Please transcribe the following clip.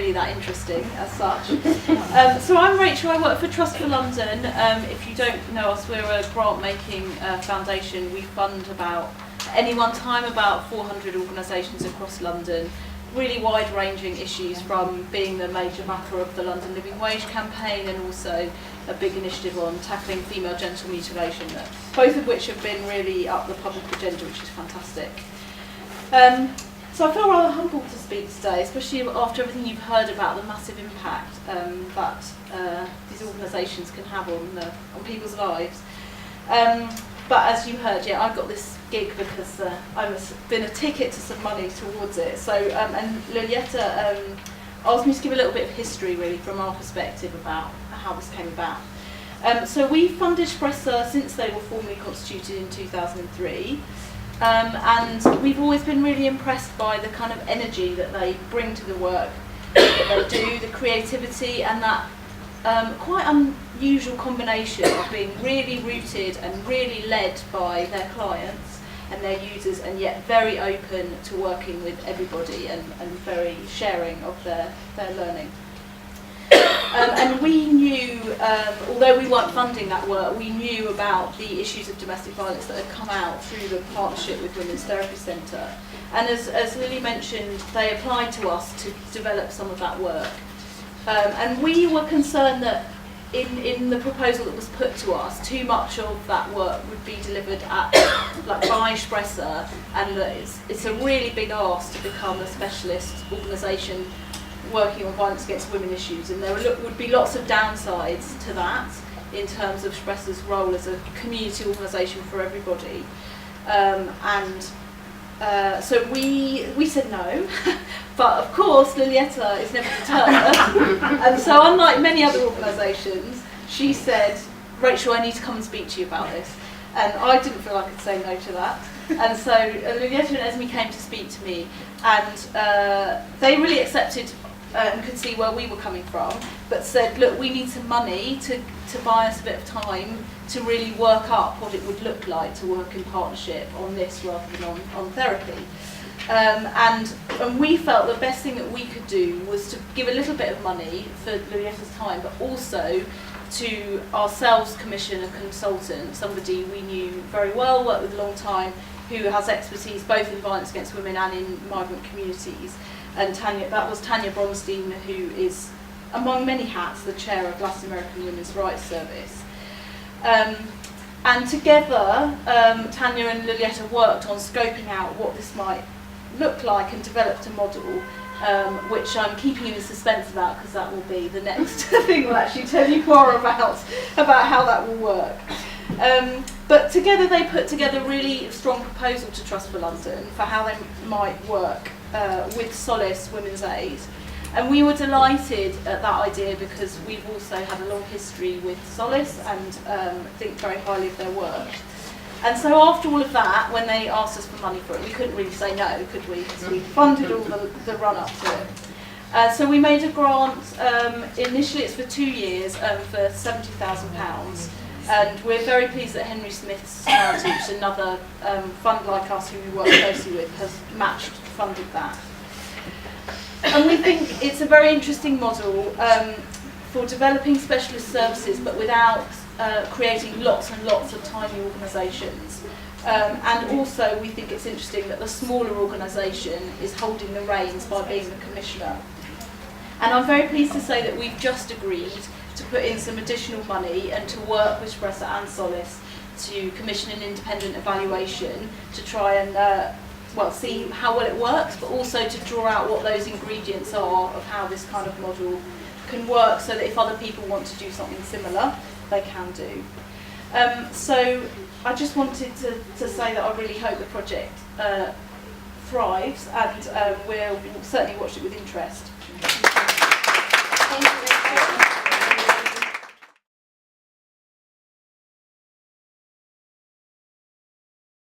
really that interesting as such. So I'm Rachel, I work for Trust for London. If you don't know us, we're a grant-making foundation. We fund at any one time about 400 organisations across London. Really wide-ranging issues, from being the major backer of the London Living Wage campaign and also a big initiative on tackling female genital mutilation, both of which have been really up the public agenda, which is fantastic. So I feel rather humbled to speak today, especially after everything you've heard about the massive impact that these organisations can have on people's lives. But as you heard, I got this gig because I've been a ticket to some money towards it. So, and Lilietta asked me to give a little bit of history, really, from our perspective about how this came about. So we funded Espresso since they were formally constituted in 2003. And we've always been really impressed by the kind of energy that they bring to the work that they do, the creativity, and that quite unusual combination of being really rooted and really led by their clients and their users, and yet very open to working with everybody and very sharing of their learning. And we knew, although we weren't funding that work, we knew about the issues of domestic violence that had come out through the partnership with Women's Therapy Centre. And as Lily mentioned, they applied to us to develop some of that work. And we were concerned that in the proposal that was put to us, too much of that work would be delivered by Espresso, and that it's a really big ask to become a specialist organisation working on violence against women issues, and there would be lots of downsides to that in terms of Espresso's role as a community organisation for everybody. So we said no, but of course Lilietta is never deterred, and so unlike many other organisations, she said, Rachel, I need to come and speak to you about this, and I didn't feel I could say no to that. And so Lilietta and Esme came to speak to me, and they really accepted and could see where we were coming from, but said, look, we need some money to buy us a bit of time to really work up what it would look like to work in partnership on this rather than on therapy. And we felt the best thing that we could do was to give a little bit of money for Lilietta's time, but also to ourselves commission a consultant, somebody we knew very well, worked with a long time, who has expertise both in violence against women and in migrant communities. And that was Tanya Bronstein, who is, among many hats, the chair of Latin American Women's Rights Service. And together, Tanya and Lilietta worked on scoping out what this might look like and developed a model, which I'm keeping you in suspense about, because that will be the next thing we'll actually tell you more about how that will work. But together they put together a really strong proposal to Trust for London for how they might work with Solace Women's Aid. And we were delighted at that idea because we've also had a long history with Solace and think very highly of their work. And so after all of that, when they asked us for money for it, we couldn't really say no, could we? Because we funded all the run-up to it. So we made a grant, initially it's for 2 years, for £70,000. And we're very pleased that Henry Smith's Society, which is another fund like us who we work closely with, has funded that. And we think it's a very interesting model for developing specialist services, but without creating lots and lots of tiny organisations. And also we think it's interesting that the smaller organisation is holding the reins by being the commissioner. And I'm very pleased to say that we've just agreed to put in some additional money and to work with Espresso and Solace to commission an independent evaluation to try and see how well it works, but also to draw out what those ingredients are of how this kind of model can work, so that if other people want to do something similar, they can do. So I just wanted to say that I really hope the project thrives, and we'll certainly watch it with interest.